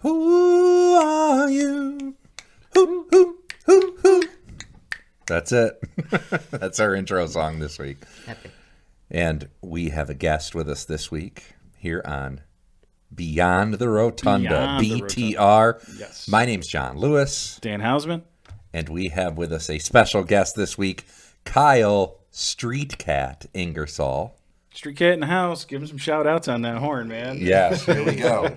Who are you? Who. That's it. That's our intro song this week. Epic. And we have a guest with us this week here on Beyond the Rotunda, BTR. Yes. My name's John Lewis. Dan Hausman. And we have with us a special guest this week, Kyle Streetcat Ingersoll. Streetcat in the house. Give him some shout outs on that horn, man. Yes, here we go.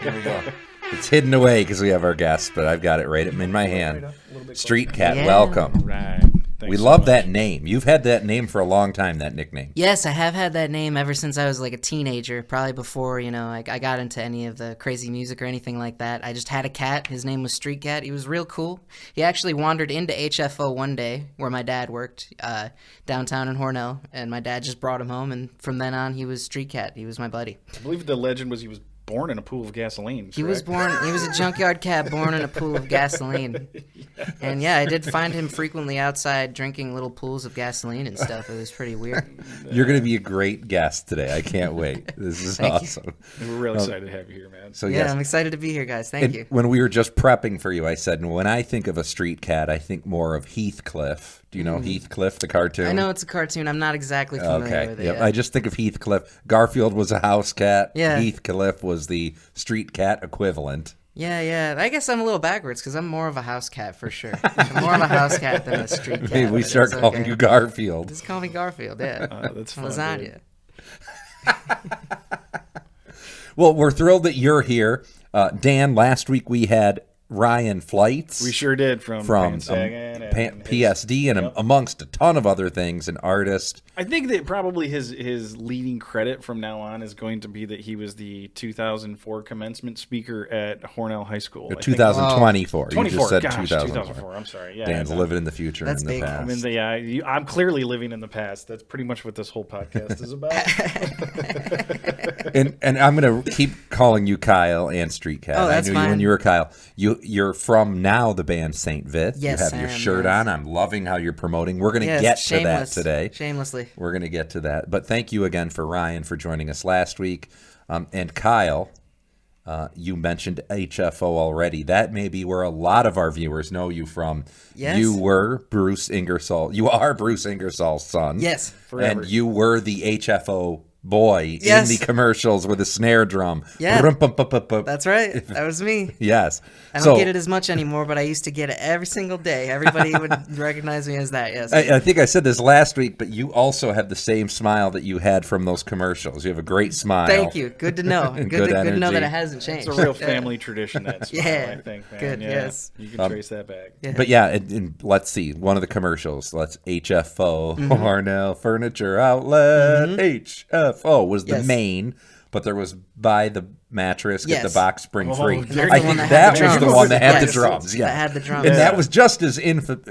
It's hidden away because we have our guest, but I've got it right in my hand. Streetcat, welcome. Right. We love that name. You've had that name for a long time, that nickname. Yes, I have had that name ever since I was like a teenager, probably before, I got into any of the crazy music or anything like that. I just had a cat. His name was Streetcat. He was real cool. He actually wandered into HFO one day where my dad worked, downtown in Hornell, and my dad just brought him home, and from then on, he was Streetcat. He was my buddy. I believe the legend was he was born in a pool of gasoline. Correct? He was a junkyard cat born in a pool of gasoline. Yes. And yeah, I did find him frequently outside drinking little pools of gasoline and stuff. It was pretty weird. You're going to be a great guest today. I can't wait. This is awesome. We're really excited to have you here, man. So yeah, I'm excited to be here, guys. Thank you. When we were just prepping for you, I said, when I think of a street cat, I think more of Heathcliff. Do you know Heathcliff, the cartoon? I know it's a cartoon. I'm not exactly familiar with it. Yep. I just think of Heathcliff. Garfield was a house cat. Yeah. Heathcliff was the street cat equivalent. Yeah. I guess I'm a little backwards because I'm more of a house cat for sure. I'm more of a house cat than a street cat. Maybe we start calling you Garfield. Just call me Garfield, yeah. That's fun. Lasagna. Well, we're thrilled that you're here. Dan, last week we had Ryan Flights. We sure did from PSD and amongst a ton of other things, an artist. I think that probably his leading credit from now on is going to be that he was the 2004 commencement speaker at Hornell High School. 2024. 24. You just said Gosh, 2004. I'm sorry. Yeah, Dan's living in the future and in the past. I mean, I'm clearly living in the past. That's pretty much what this whole podcast is about. and I'm going to keep calling you Kyle and Streetcat. Oh, that's I knew fine. you when you were Kyle. You're from now the band St. Vith. Yes, you have your shirt on. I'm loving how you're promoting. We're going to get to that today. Shamelessly. We're going to get to that. But thank you again for Ryan for joining us last week. And Kyle, you mentioned HFO already. That may be where a lot of our viewers know you from. Yes. You were Bruce Ingersoll. You are Bruce Ingersoll's son. Yes. Forever. And you were the HFO boy Yes. in the commercials with a snare drum. Yeah. That's right. That was me. Yes. I don't get it as much anymore, but I used to get it every single day. Everybody would recognize me as that, yes. I think I said this last week, but you also have the same smile that you had from those commercials. You have a great smile. Thank you. Good to know. good to know that it hasn't changed. It's a real family tradition, that smile, Yeah. I think, man. Good, yeah. yes. You can trace that back. Yeah. But yeah, and let's see. One of the commercials, HFO, Hornell Furniture Outlet, HFO was the main, but there was buy the mattress, get the box spring free. I think that was the one that had the drums. Yeah, that had the drums. And that was just as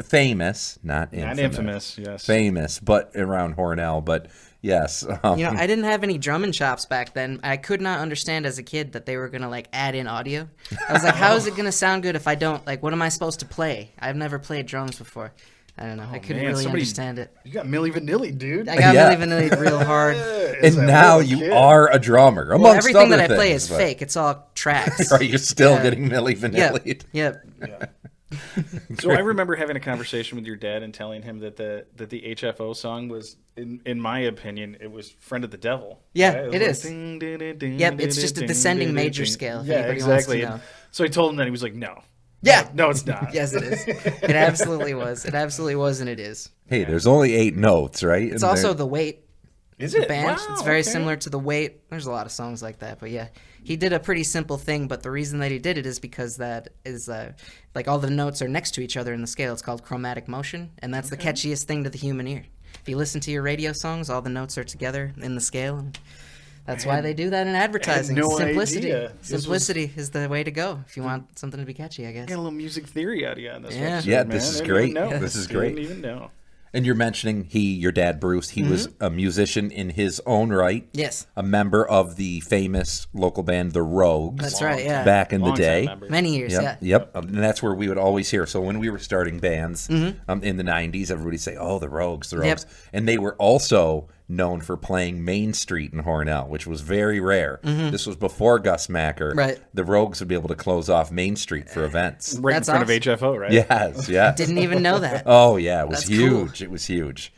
famous, not infamous, yes. Famous, but around Hornell. But yes. I didn't have any drumming chops back then. I could not understand as a kid that they were going to add in audio. I was like, how is it going to sound good if I don't, what am I supposed to play? I've never played drums before. I don't know. I couldn't really understand it. You got Milli Vanilli, dude. I got Milli Vanilli real hard. And now you are a drummer, amongst everything other that I play things, is fake. It's all tracks. Are you still getting Milli Vanilli? Yep. So I remember having a conversation with your dad and telling him that the HFO song was, in my opinion, it was Friend of the Devil. Yeah, right? It is. Yep, it's just a descending major scale. Yeah, exactly. So I told him that. He was like, no. Yeah. No, it's not. Yes, it is. It absolutely was. It absolutely was, and it is. Hey, there's only 8 notes, right? It's also The Weight. Is it? Band. Wow, it's very similar to The Weight. There's a lot of songs like that, but yeah. He did a pretty simple thing, but the reason that he did it is because that is, all the notes are next to each other in the scale. It's called chromatic motion, and that's the catchiest thing to the human ear. If you listen to your radio songs, all the notes are together in the scale, and that's why they do that in advertising. I had no Simplicity. idea. Simplicity is the way to go if you want something to be catchy, I guess. Got a little music theory out of you on this one. Yeah, this is great. This is great. Didn't even know. And you're mentioning your dad, Bruce, he was a musician in his own right. Yes. A member of the famous local band, The Rogues. That's right, yeah. Back in the day. Many years, Yep. And that's where we would always hear. So when we were starting bands in the 90s, everybody say, oh, The Rogues, The Rogues. And they were also known for playing Main Street in Hornell, which was very rare. This was before Gus Macker. Right. The Rogues would be able to close off Main Street for events. Right That's in front awesome. of HFO, right? Yes, yes. Didn't even know that. Oh, yeah. It was That's huge. cool. It was huge.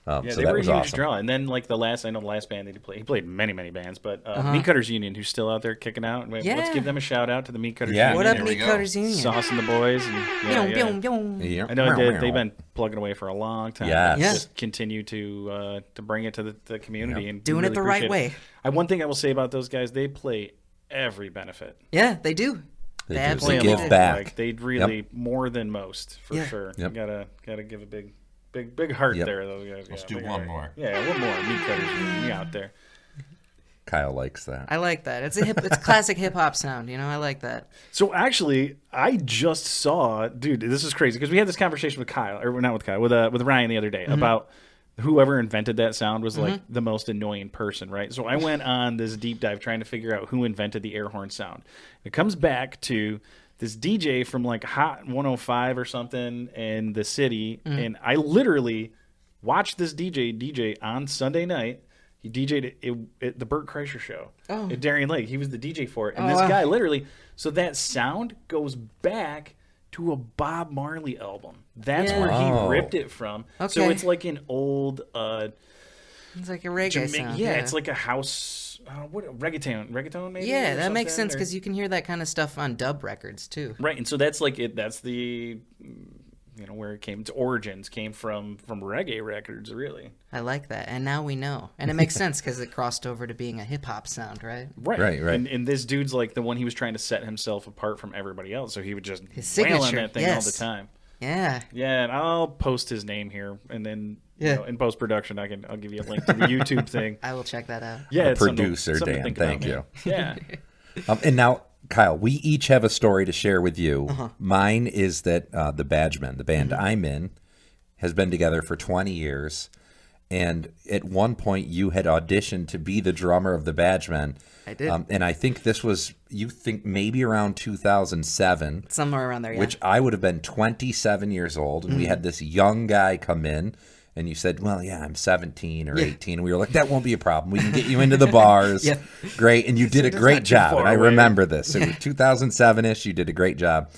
Yeah, so they that were a was huge awesome. draw. And then, like, the last band that he played many, many bands, but Meat Cutters Union, who's still out there kicking out. Let's Yeah. give them a shout out to the Meat Cutters Yeah. Union. What up, There we Meat go. Cutters Union? Sauce and the boys. And, Yeah. I know they've been plugging away for a long time. Yes. Yeah. Just continue to bring it to the community. And Doing really it the right appreciate way. One thing I will say about those guys, they play every benefit. Yeah, they do. They do. absolutely They give do. back. Like, they really, more than most, for Yeah. sure. Yep. Gotta give a big heart Yep. there, those guys. Let's Yeah, do big one heart. more. Yeah, one more. Meat Cutters Union, we out there. Kyle likes that. I like that. It's a classic hip hop sound. You know, I like that. So actually, I just saw, dude, this is crazy because we had this conversation with Kyle, or not with Kyle, with Ryan the other day about whoever invented that sound was like the most annoying person, right? So I went on this deep dive trying to figure out who invented the air horn sound. It comes back to this DJ from like Hot 105 or something in the city, and I literally watched this DJ on Sunday night. He DJ'd at the Burt Kreischer show at Darien Lake. He was the DJ for it. And this guy literally, so that sound goes back to a Bob Marley album. That's where he ripped it from. So Okay. it's like an old It's like a reggae sound. yeah, it's like a house, reggaeton maybe? Yeah, or that makes something, sense because you can hear that kind of stuff on dub records too. Right, and so that's like it. That's the, where it came. Its origins came from reggae records, really. I like that, and now we know, and it makes sense because it crossed over to being a hip hop sound, right? Right. And this dude's like the one he was trying to set himself apart from everybody else, so he would just His wail on signature, that thing all yes. the time. Yeah. Yeah, and I'll post his name here, and then in post production, I'll give you a link to the YouTube thing. I will check that out. Yeah, The it's something to- producer, something to Dan, think thank about, man. Yeah. And now, Kyle, we each have a story to share with you. Mine is that the Badgemen, the band I'm in, has been together for 20 years. And at one point, you had auditioned to be the drummer of the Badgemen. I did. And I think this was, maybe around 2007. Somewhere around there, yeah. Which I would have been 27 years old. And we had this young guy come in. And you said, well, yeah, I'm 17 or 18. And we were like, that won't be a problem. We can get you into the bars. Yeah. Great. And you did a great not too job. far And I away. remember this. It was 2007-ish. You did a great job.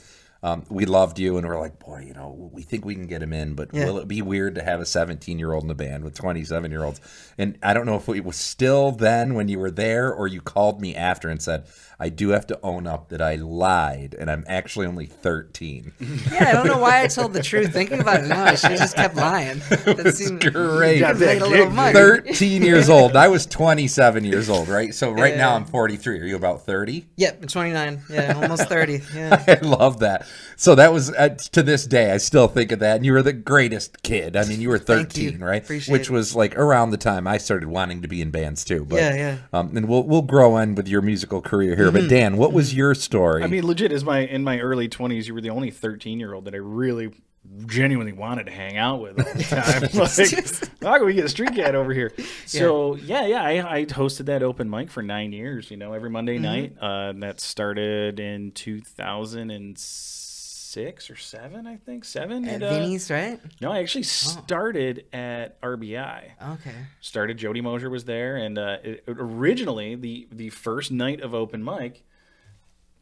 We loved you. And we're like, boy, we think we can get him in. But will it be weird to have a 17-year-old in the band with 27-year-olds? And I don't know if it was still then when you were there or you called me after and said, I do have to own up that I lied, and I'm actually only 13. Yeah, I don't know why I told the truth. Thinking about it now, I should have just kept lying. That seemed Great. got made that a little gig, money. 13 years old. I was 27 years old, right? So right now I'm 43. Are you about 30? Yep, I'm 29. Yeah, almost 30. Yeah. I love that. So that was, to this day, I still think of that. And you were the greatest kid. I mean, you were 13, you. right? Appreciate Which it. was like around the time I started wanting to be in bands too. But, Yeah. And we'll grow on with your musical career here. But Dan, what was your story? I mean, legit, in my early 20s, you were the only 13-year-old that I really genuinely wanted to hang out with all the time. Like, how can we get a Streetcat over here? So, I hosted that open mic for 9 years, every Monday night. That started in 2006 or 7, I think. 7? At Vinny's, right? No, I actually started at RBI. Okay. Started, Jody Mosier was there, and originally, the first night of open mic,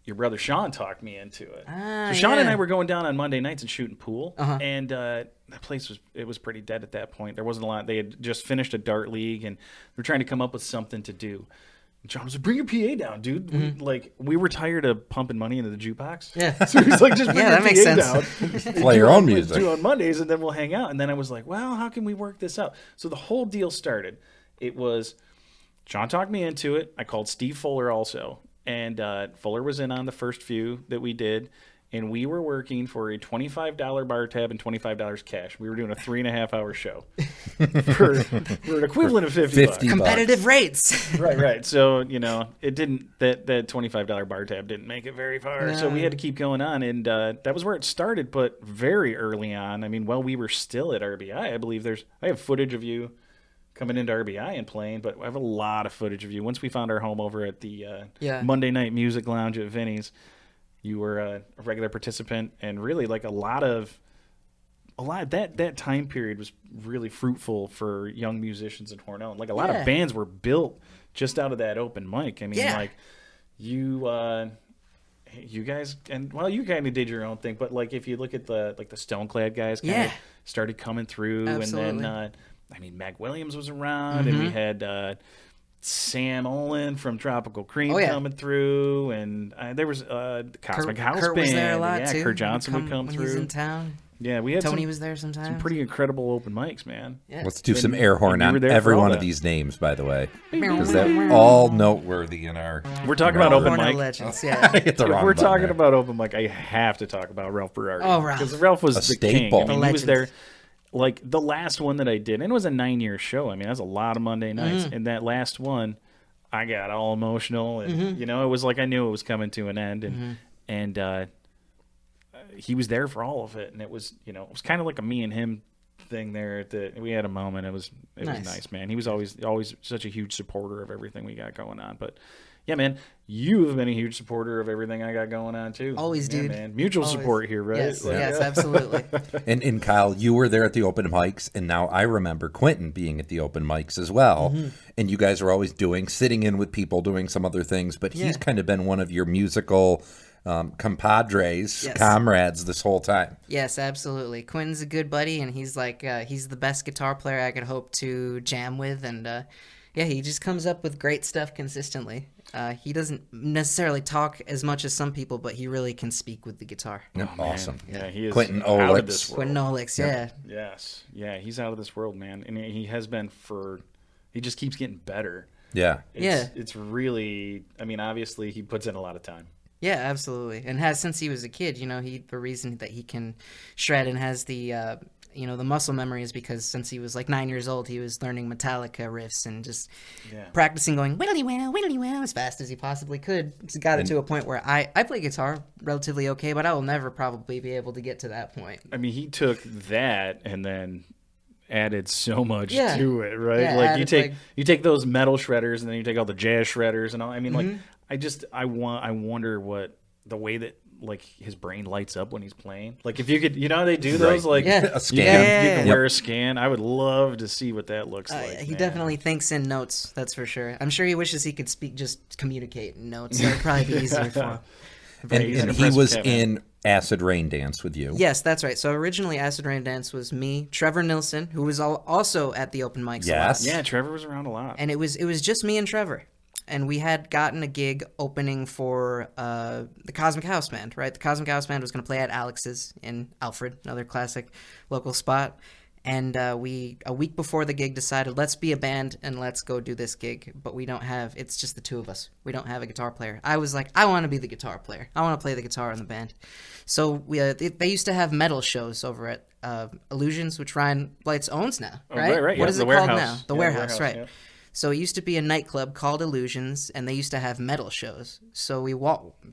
your brother Sean talked me into it. So Sean and I were going down on Monday nights and shooting pool, and that place was pretty dead at that point. There wasn't a lot. They had just finished a dart league, and they were trying to come up with something to do. And John was like, "Bring your PA down, dude." We were tired of pumping money into the jukebox. Yeah. So he's like, "Just bring your that makes PA sense. down. Play your own music. Do on Mondays, and then we'll hang out." And then I was like, "Well, how can we work this out?" So the whole deal started. It was John talked me into it. I called Steve Fuller also. And Fuller was in on the first few that we did, and we were working for a $25 bar tab and $25 cash. We were doing a 3.5-hour show for an equivalent of $50. $50. Competitive rates. Right. So it didn't that $25 bar tab didn't make it very far. So we had to keep going on, and that was where it started. But very early on, I mean, while we were still at RBI, I believe I have footage of you coming into RBI and playing, but I have a lot of footage of you. Once we found our home over at the Monday Night Music Lounge at Vinny's, you were a regular participant, and really like a lot of a lot that time period was really fruitful for young musicians in Hornell. Like a lot of bands were built just out of that open mic. I mean, like you guys, and well, you kind of did your own thing, but like if you look at the Stoneclad guys, kind of started coming through, Absolutely. and then I mean, Mac Williams was around, and we had Sam Olin from Tropical Cream coming through, and there was Cosmic House Kurt Band. was there a lot too. Kurt Johnson would come when through. He's in town. Yeah, we had Tony was there sometimes. some pretty incredible open mics, man. Yeah. Let's do some air horn on every one of these names, by the way, because they're all noteworthy in our. We're talking about open mic. Legends, yeah. Hit the wrong We're button talking there. about open mic. I have to talk about Ralph Berardi. Oh, Ralph. Because Ralph was A the staple. king. I mean, The he was there. legend. Like the last one that I did, and it was a 9-year show. I mean, that's a lot of Monday nights. And that last one, I got all emotional, and you know, it was like I knew it was coming to an end, and he was there for all of it, and it was, you know, it was kind of like a me and him thing there. We had a moment. It was nice, man. He was always such a huge supporter of everything we got going on. But yeah, man, you have been a huge supporter of everything I got going on too. Always, dude. Man. Mutual support here, right? Yes, Like, yes, absolutely. And Kyle, you were there at the open mics, and now I remember Quentin being at the open mics as well. And you guys are always sitting in with people, doing some other things, but he's kind of been one of your musical compadres, comrades this whole time. Yes, absolutely. Quentin's a good buddy, and he's like he's the best guitar player I could hope to jam with, and yeah, he just comes up with great stuff consistently. He doesn't necessarily talk as much as some people, but he really can speak with the guitar. Awesome. Yeah, he is Quentin out of Olix. this world. Quentin Olix, yeah. Yes. Yeah, he's out of this world, man. And he has been he just keeps getting better. Yeah. It's really, I mean, obviously he puts in a lot of time. Yeah, absolutely. And has since he was a kid, you know, the reason that he can shred and has the you know, the muscle memory is because since he was like 9 years old, he was learning Metallica riffs and just practicing going whittly wow as fast as he possibly could. It's got it to a point where I play guitar relatively okay, but I will never probably be able to get to that point. I mean, he took that and then added so much to it, right? Yeah, like you take those metal shredders and then you take all the jazz shredders and all. I mean, like I wonder what the way that like his brain lights up when he's playing. Like if you could, you know how they do those, like a scan. You can wear a scan. I would love to see what that looks like. He definitely thinks in notes, that's for sure. I'm sure he wishes he could communicate in notes. That would probably be easier for him. And he was in Acid Rain Dance with you. Yes, that's right. So originally Acid Rain Dance was me, Trevor Nilsson, who was also at the open mics a lot. Yeah, Trevor was around a lot. And it was just me and Trevor. And we had gotten a gig opening for the Cosmic House Band, right? The Cosmic House Band was going to play at Alex's in Alfred, another classic local spot. And we, a week before the gig, decided, let's be a band and let's go do this gig. But we don't have, it's just the two of us. We don't have a guitar player. I was like, I want to be the guitar player. I want to play the guitar in the band. So they used to have metal shows over at Illusions, which Ryan Blights owns now, right? Oh, right. What is it called now? The Yeah, Warehouse, right. Yeah. So it used to be a nightclub called Illusions, and they used to have metal shows. So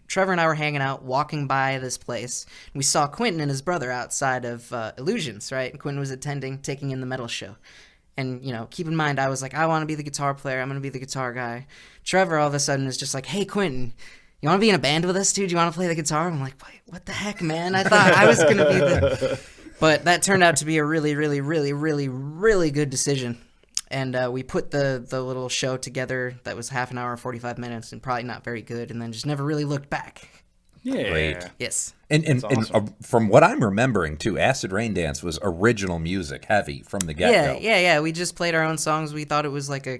Trevor and I were hanging out, walking by this place. And we saw Quentin and his brother outside of Illusions, right? And Quentin was taking in the metal show. And, you know, keep in mind, I was like, I want to be the guitar player. I'm going to be the guitar guy. Trevor all of a sudden is just like, hey, Quentin, you want to be in a band with us, dude? You want to play the guitar? I'm like, wait, what the heck, man? I thought I was going to be the... But that turned out to be a really, really, really, really, really good decision. And we put the little show together that was half an hour, 45 minutes, and probably not very good, and then just never really looked back. Yeah. Great. Yes. And awesome. From what I'm remembering, too, Acid Rain Dance was original music, heavy from the get-go. Yeah. We just played our own songs. We thought it was like a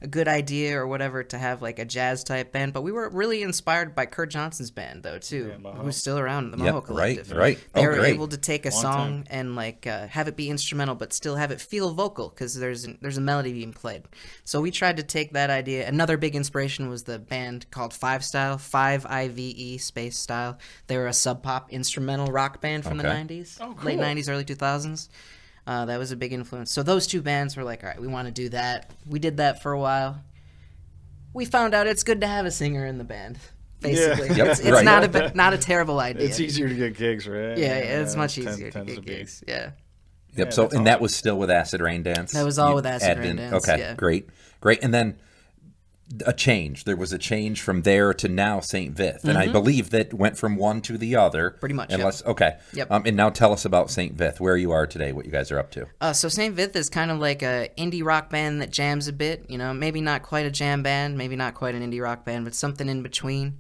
good idea or whatever to have like a jazz-type band. But we were really inspired by Kurt Johnson's band, though, too, who's still around, the Moho Collective. Right. They were great. able to take a song and like have it be instrumental, but still have it feel vocal because there's a melody being played. So we tried to take that idea. Another big inspiration was the band called Five Style, 5IVE space style. They were a sub-pop instrumental rock band from the 90s, late 90s, early 2000s. That was a big influence. So those two bands were like, all right, we want to do that. We did that for a while. We found out it's good to have a singer in the band, basically. Yeah. It's Right. not a terrible idea. It's easier to get gigs, right? Yeah, it's much easier to tends get gigs. Yeah. Yep. So, and that was still with Acid Rain Dance? That was all with Acid Rain Dance, Okay, yeah. great. And then a change. There was a change from there to now St. Vith. And I believe that went from one to the other. Pretty much, Unless, okay. Yep. And now tell us about St. Vith, where you are today, what you guys are up to. So St. Vith is kind of like a indie rock band that jams a bit. You know, maybe not quite a jam band, maybe not quite an indie rock band, but something in between.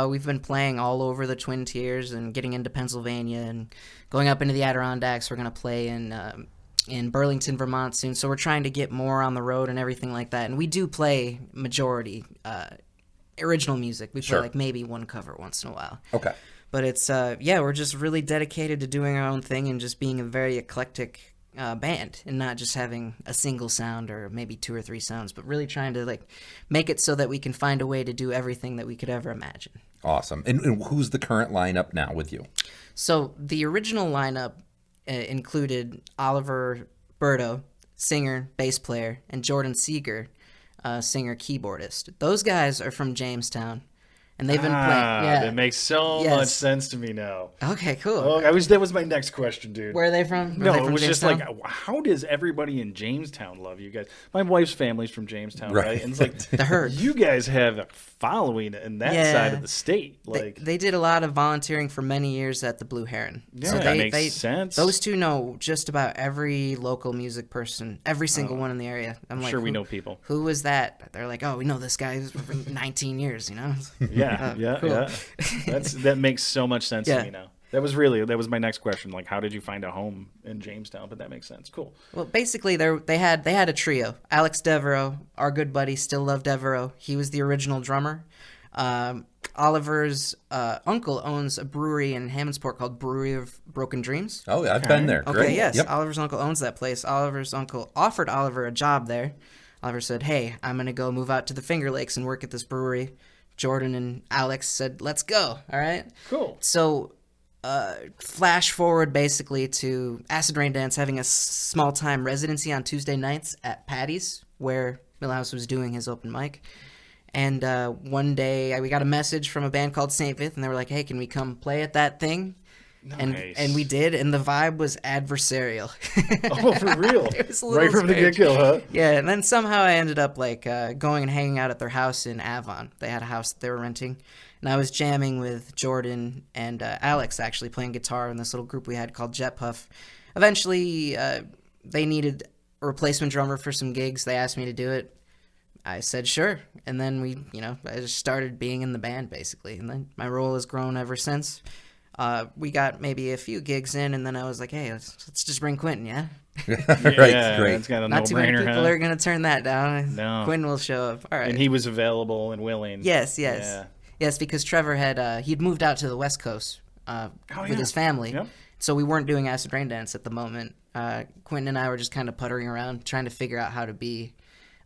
We've been playing all over the Twin Tiers and getting into Pennsylvania and going up into the Adirondacks. We're going to play in Burlington, Vermont soon. So we're trying to get more on the road and everything like that. And we do play majority original music. We play like maybe one cover once in a while. Okay. But it's, we're just really dedicated to doing our own thing and just being a very eclectic band and not just having a single sound or maybe 2 or 3 sounds, but really trying to like make it so that we can find a way to do everything that we could ever imagine. Awesome. And who's the current lineup now with you? So the original lineup included Oliver Berto, singer, bass player, and Jordan Seeger, singer, keyboardist. Those guys are from Jamestown. And they've been playing. Yeah, that makes so much sense to me now. Okay, cool. Oh, that was my next question, dude. Where are they from? No, it was just like, how does everybody in Jamestown love you guys? My wife's family's from Jamestown, right? And it's like the herd. You guys have a following in that side of the state. Like they did a lot of volunteering for many years at the Blue Heron. Yeah, so that makes sense. Those two know just about every local music person, every single one in the area. I'm like, sure we know people. Who was that? They're like, oh, we know this guy for 19 years, you know? Yeah, cool. yeah. That makes so much sense to me now. That was my next question. Like, how did you find a home in Jamestown? But that makes sense. Cool. Well, basically, they had a trio. Alex Devereaux, our good buddy, Still Love Devereaux. He was the original drummer. Oliver's uncle owns a brewery in Hammondsport called Brewery of Broken Dreams. Oh, yeah, I've been there. Okay, Great. yes. Yep. Oliver's uncle owns that place. Oliver's uncle offered Oliver a job there. Oliver said, hey, I'm going to go move out to the Finger Lakes and work at this brewery. Jordan and Alex said, let's go. All right? Cool. So flash forward basically to Acid Rain Dance having a small-time residency on Tuesday nights at Patty's, where Milhouse was doing his open mic. And one day we got a message from a band called St. Vith, and they were like, hey, can we come play at that thing? Nice. And we did, and the vibe was adversarial. Oh, for real? It was right from the get-go, huh? Yeah, and then somehow I ended up like going and hanging out at their house in Avon. They had a house that they were renting, and I was jamming with Jordan and Alex, actually playing guitar in this little group we had called Jet Puff. Eventually, they needed a replacement drummer for some gigs. They asked me to do it. I said sure, and then I just started being in the band basically, and then my role has grown ever since. We got maybe a few gigs in, and then I was like, hey, let's just bring Quentin, yeah? Right, great. It's kind of Not too many people are going to turn that down. No. Quentin will show up. All right. And he was available and willing. Yes. Yeah. Yes, because Trevor he'd moved out to the West Coast with his family. Yep. So we weren't doing Acid Rain Dance at the moment. Quentin and I were just kind of puttering around, trying to figure out how to be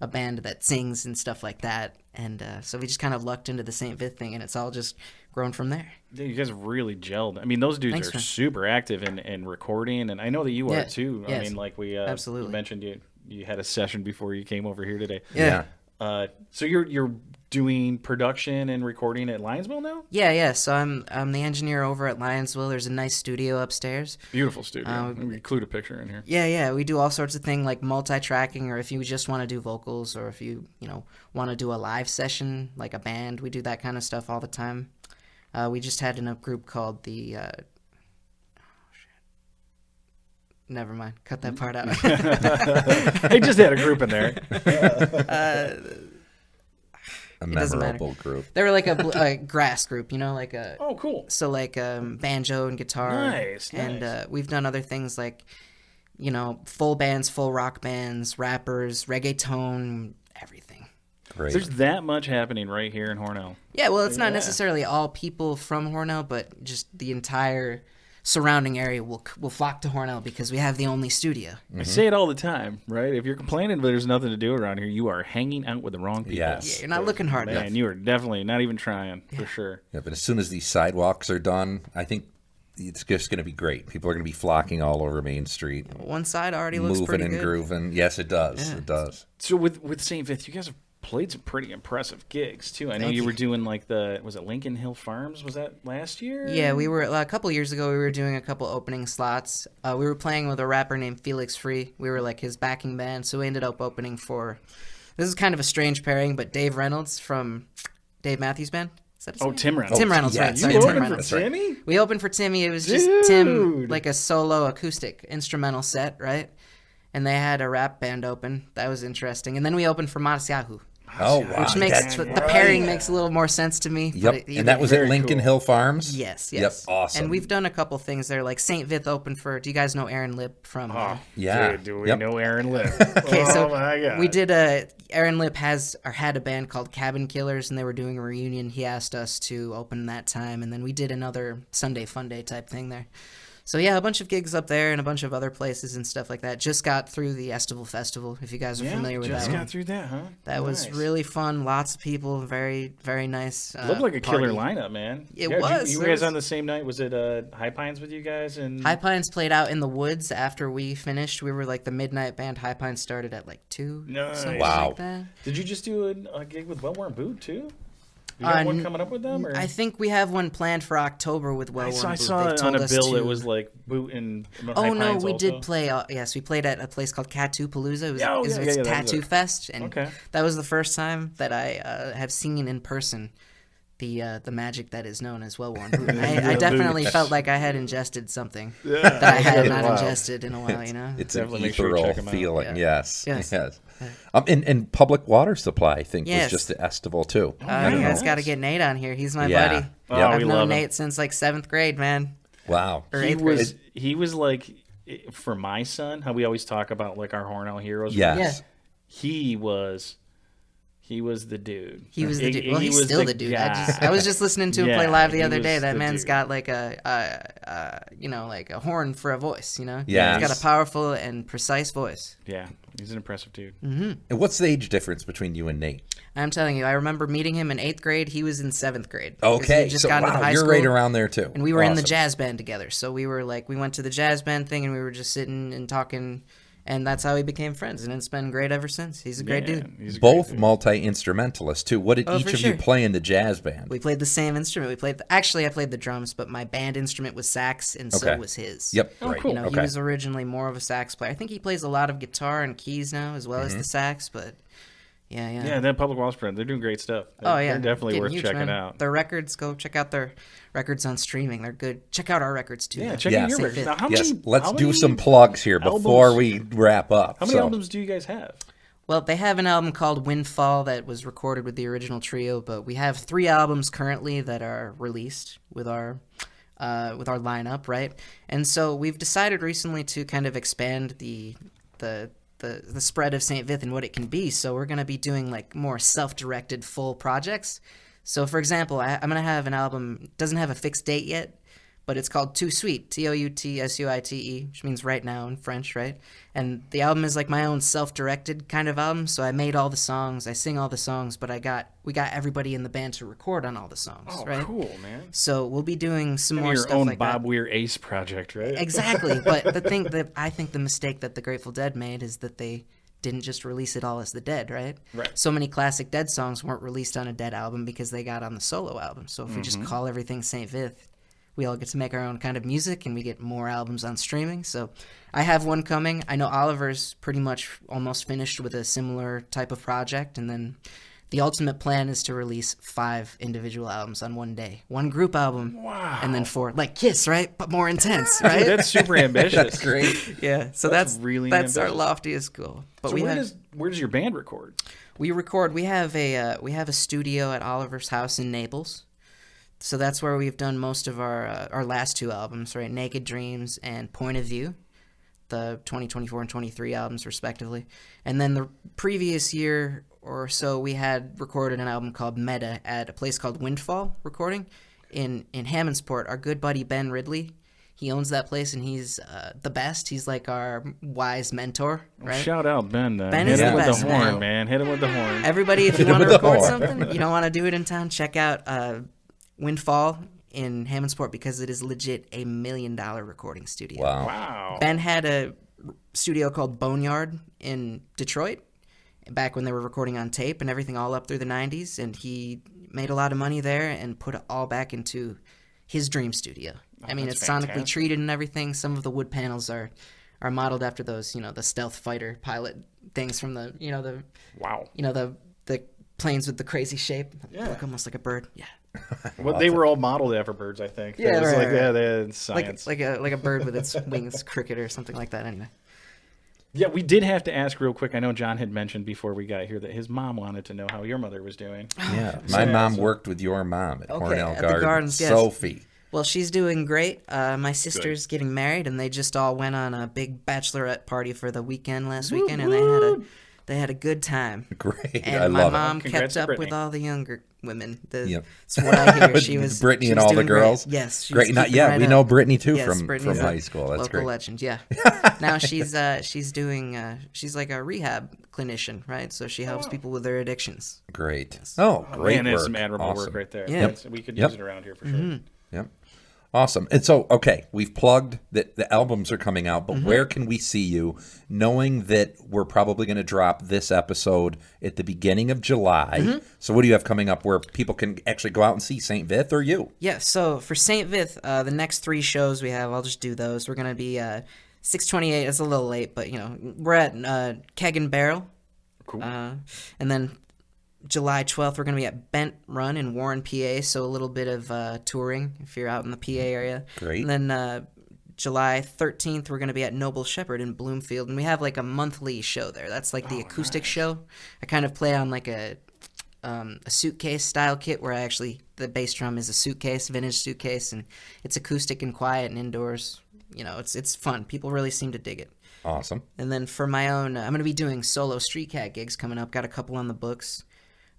a band that sings and stuff like that. And so we just kind of lucked into the St. Vith thing, and it's all just grown from there. You guys really gelled. I mean, those dudes are super active in recording, and I know that you are too. Yes. I mean, like we absolutely. You mentioned you had a session before you came over here today. Yeah. So you're doing production and recording at Lionsville now? Yeah. So I'm the engineer over at Lionsville. There's a nice studio upstairs. Beautiful studio. Let me include a picture in here. Yeah. We do all sorts of things like multi-tracking, or if you just want to do vocals, or if you want to do a live session like a band, we do that kind of stuff all the time. We just had in a group called the. Never mind. Cut that part out. They just had a group in there. A memorable group. They were like a grass group, like a. Oh, cool. So like banjo and guitar. Nice. And we've done other things like, full bands, full rock bands, rappers, reggaeton, everything. Great. There's that much happening right here in Hornell. Yeah, well, it's not necessarily all people from Hornell, but just the entire surrounding area will flock to Hornell because we have the only studio. I say it all the time, right? If you're complaining but there's nothing to do around here, you are hanging out with the wrong people. Yes. Yeah, you're not looking hard enough. Man, you are definitely not even trying, for sure. Yeah, but as soon as these sidewalks are done, I think it's just going to be great. People are going to be flocking all over Main Street. One side already looks pretty good. Moving and grooving. Yes, it does. Yeah. It does. So with St. Vith, you guys have played some pretty impressive gigs too. I know you were doing like was it Lincoln Hill Farms? Was that last year? Yeah, we were a couple years ago. We were doing a couple opening slots. We were playing with a rapper named Felix Free. We were like his backing band, so we ended up opening for This is kind of a strange pairing, but Dave Reynolds from Dave Matthews Band. Is that his name? Tim Reynolds. Tim Reynolds, yeah. right. Sorry, You Tim opened Reynolds. for Timmy? We opened for Timmy. It was just Dude. Tim, like a solo acoustic instrumental set, right? And they had a rap band open. That was interesting. And then we opened for Matisyahu. Oh, wow. Which makes the pairing makes a little more sense to me. Yep. But And that was at very Lincoln cool. Hill Farms? Yes. Yep. Awesome. And we've done a couple things there, like St. Vith opened for. Do you guys know Aaron Lip from? Yeah. Dude, do we Yep. know Aaron Lip? Okay, so my God. we did Aaron Lip had a band called Cabin Killers, and they were doing a reunion. He asked us to open that time, and then we did another Sunday Fun Day type thing there. So yeah, a bunch of gigs up there and a bunch of other places and stuff like that. Just got through the Estival Festival, if you guys are familiar with just that. got through that, huh? That was really fun. Lots of people. Very, very nice. Looked like a killer party. lineup, man. It Yeah, was. You There guys was- on the same night? Was it High Pines with you guys? And High Pines played out in the woods after we finished. We were like the midnight band. High Pines started at like 2. Nice. Something Wow. like that. Did you just do a gig with Well Worn Boot too? You got one coming up with them? Or? I think we have one planned for October with Well Worn Boot. I saw They it told on a us bill to- that was like Boot and High Oh no, Pines we also. did play. Yes, we played at a place called Tattoo Palooza. It was, Oh, it's yeah, that was Tattoo it. Fest, and Okay. that was the first time that I have seen in person the magic that is known as Well Worn Boot. I definitely boots. felt like I had ingested something that I had not Wow. ingested in a while. You know, It's an Definitely make sure you ethereal check 'em out. feeling. Yeah. Yes. Yes. And public water supply, I think, Yes. was just at Estival, too. you nice. guys got to get Nate on here. He's my Yeah. buddy. Oh, Yep. we I've known love him. Nate since like 7th grade, man. Wow. Or He 8th grade. was like, for my son, how we always talk about like our Hornell heroes. Yes. He was the dude. He was the dude. Well, He he's was still the dude. guy. I was just listening to him play Yeah, live the he other was day. That the man's dude. got like like a horn for a voice. You know. Yeah. He's got a powerful and precise voice. Yeah, he's an impressive dude. And what's the age difference between you and Nate? I'm telling you, I remember meeting him in 8th grade. He was in 7th grade. Because he Okay. had just So, got into wow, high you're school. right around there, too. And we were in the Awesome. jazz band together. So we went to the jazz band thing, and we were just sitting and talking. And that's how we became friends. And it's been great ever since. He's a great dude. He's a Both great dude. multi-instrumentalists, too. What did Oh, each for of sure. you play in the jazz band? We played the same instrument. Actually, I played the drums, but my band instrument was sax, and so Okay. was his. Yep. Oh, right. cool. You know, Okay. he was originally more of a sax player. I think he plays a lot of guitar and keys now, as well as the sax. But yeah. Yeah, that Public Wall Spread, they're doing great stuff. Oh yeah, They're definitely Getting worth huge, checking man. out. Their records, go check out their records on streaming. They're good. Check out our records too. Yeah, though. check Yeah. out your St. records. Vith. Now, how Yes, many, let's how do many some plugs here albums- before we wrap up. How many So, albums do you guys have? Well, they have an album called Windfall that was recorded with the original trio, but we have 3 albums currently that are released with our lineup, right? And so we've decided recently to kind of expand the spread of St. Vith and what it can be. So we're going to be doing like more self-directed full projects. So for example, I'm going to have an album, doesn't have a fixed date yet, but it's called Too Sweet, Toutsuite, which means right now in French, right? And the album is like my own self-directed kind of album. So I made all the songs, I sing all the songs, but we got everybody in the band to record on all the songs, Oh, right? cool, man. So we'll be doing some more Your stuff own like Bob that. Weir Ace project, right? Exactly, but the thing that I think the mistake that the Grateful Dead made is that they didn't just release it all as the Dead, right? Right. So many classic Dead songs weren't released on a Dead album because they got on the solo album. So if we just call everything St. Vith, we all get to make our own kind of music, and we get more albums on streaming. So I have one coming. I know Oliver's pretty much almost finished with a similar type of project, and then the ultimate plan is to release 5 individual albums on one day. 1 group album, Wow. and then 4. Like Kiss, right? But more intense, right? Dude, that's super ambitious. That's great. Yeah, so That's that's really our ambitious. loftiest goal. But So we where does your band record? we have a studio at Oliver's house in Naples. So that's where we've done most of our last 2 albums, right? Naked Dreams and Point of View, the 2024 and 23 albums respectively. And then the previous year or so we had recorded an album called Meta at a place called Windfall Recording in Hammondsport. Our good buddy Ben Ridley, he owns that place, and he's the best. He's like our wise mentor, right? Shout out Ben. Ben Hit is him the with best, the horn, man. man. Hit him with the horn. Everybody, if you Hit him want to with the record horn. something, you don't want to do it in town, check out Windfall in Hammondsport, because it is legit a $1 million recording studio. Wow. Wow. Ben had a studio called Boneyard in Detroit back when they were recording on tape and everything, all up through the 90s, and he made a lot of money there and put it all back into his dream studio. I mean, that's it's sonically fantastic. treated and everything. Some of the wood panels are are modeled after those, the stealth fighter pilot things from the, Wow. The planes with the crazy shape. Yeah. Look almost like a bird. Yeah. Well, they were all modeled after birds, I think. Yeah, it was right. they had science. Like a bird with its wings crooked or something like that. Anyway. Yeah, we did have to ask real quick. I know John had mentioned before we got here that his mom wanted to know how your mother was doing. Yeah, my mom worked with your mom at Cornell at the Gardens, yes. Sophie. Well, she's doing great. My sister's getting married, and they just all went on a big bachelorette party for the weekend last weekend, and they had a good time. Great, and I my love mom it. Congrats kept to up with Brittany. all the younger women. Yep. That's what I hear. She With was Brittany she and was all the doing great. girls. Yes, she Great. was Not keeping yeah, right we up. know Brittany too Yes, from Brittany's high a school. That's local great. legend. Yeah. Now she's doing she's like a rehab clinician, right? So she helps people with their addictions. Great. Oh, great Man, work. it's some admirable Awesome. work right there. Yeah. We could use it around here for sure. Yep. Awesome. And so, okay, we've plugged that the albums are coming out, but where can we see you, knowing that we're probably going to drop this episode at the beginning of July? So what do you have coming up where people can actually go out and see St. Vith or you? Yeah, so for St. Vith, the next 3 shows we have, I'll just do those. We're going to be 628. It's a little late, but, we're at Keg and Barrel. Cool. And then July 12th, we're going to be at Bent Run in Warren, PA, so a little bit of touring if you're out in the PA area. Great. And then July 13th, we're going to be at Noble Shepherd in Bloomfield, and we have like a monthly show there. That's like the acoustic show. I kind of play on like a suitcase style kit where the bass drum is a suitcase, vintage suitcase, and it's acoustic and quiet and indoors. It's fun. People really seem to dig it. Awesome. And then for my own, I'm going to be doing solo Streetcat gigs coming up. Got a couple on the books.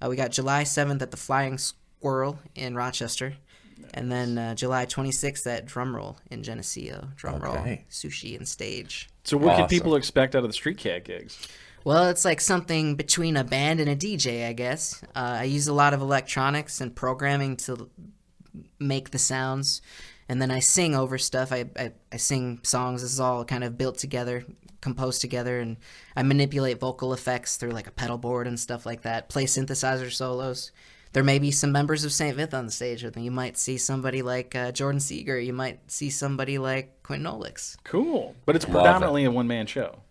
We got July 7th at the Flying Squirrel in Rochester. Nice. And then July 26th at Drumroll in Geneseo. Drumroll, sushi, and stage. So what can people expect out of the Streetcat gigs? Well, it's like something between a band and a DJ, I guess. I use a lot of electronics and programming to make the sounds. And then I sing over stuff. I sing songs. This is all kind of built together, composed together, and I manipulate vocal effects through like a pedal board and stuff like that. Play synthesizer solos. There may be some members of St. Vith on the stage with me. You might see somebody like Jordan Seeger. You might see somebody like Quentin Olix. Cool. But it's predominantly a one-man show.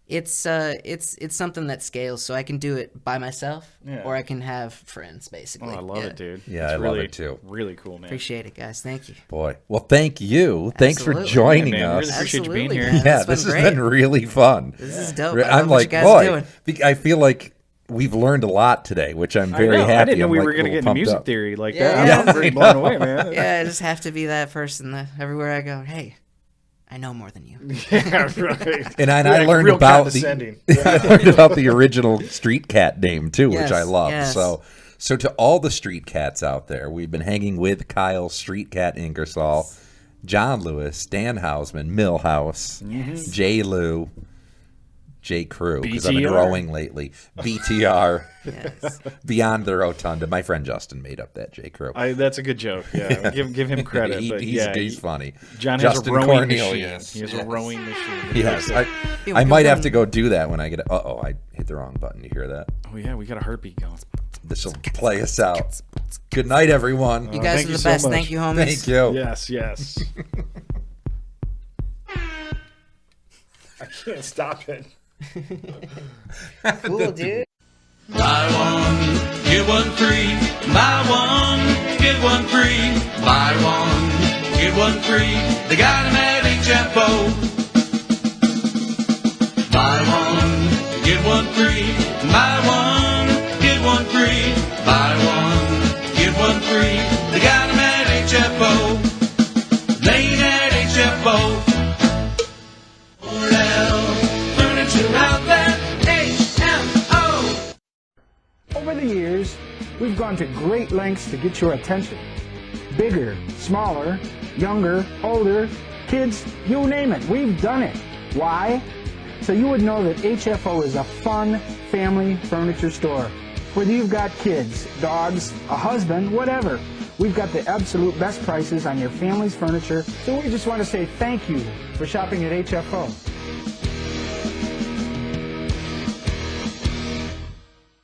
It's something that scales, so I can do it by myself, or I can have friends, basically. Oh, I love it, dude. Yeah, it's I love it too. Really cool, man. Appreciate it, guys. Thank you. Boy. Well, thank you. Thanks for Absolutely. joining man, us. really appreciate you being Absolutely, here. man. Yeah, It's this has been been really fun. This is dope. I'm like, what you guys are boy, I feel like we've learned a lot today, which I'm very happy. I didn't know I'm we like were going to a get little into music pumped up. theory like Yeah, that. yeah. I'm pretty blown away, man. Yeah, I just have to be that person that everywhere I go, hey, I know more than you. Yeah, right. And I learned real about condescending. I learned about the original Streetcat name too, Yes, which I love. yes. So to all the Streetcats out there, we've been hanging with Kyle Streetcat Ingersoll, John Lewis, Dan Hausman, Milhouse, JLew, J. Crew, because I've been BTR. rowing lately. BTR, Yes. Beyond the Rotunda. My friend Justin made up that J. Crew. That's a good joke. Yeah, give him credit. but he's funny. John Justin has a rowing Cornelius. machine. He has a rowing machine. Yes, I might have to go do that when I get. I hit the wrong button. You hear that? Oh yeah, we got a heartbeat going. This will play us out. Good night, everyone. You guys thank are you the so best. much. Thank you, homies. Thank you. Yes. I can't stop it. Cool, dude. Buy one, get one free. Buy one, get one free. Buy one, get one free. They got 'em at HFO. Buy one, get one free. Buy one, get one free. Buy one, get one free. They got 'em at HFO. Lane at HFO. Furniture Outlet, HFO. Over the years, we've gone to great lengths to get your attention. Bigger, smaller, younger, older, kids, you name it, we've done it. Why? So you would know that HFO is a fun family furniture store. Whether you've got kids, dogs, a husband, whatever, we've got the absolute best prices on your family's furniture. So we just want to say thank you for shopping at HFO.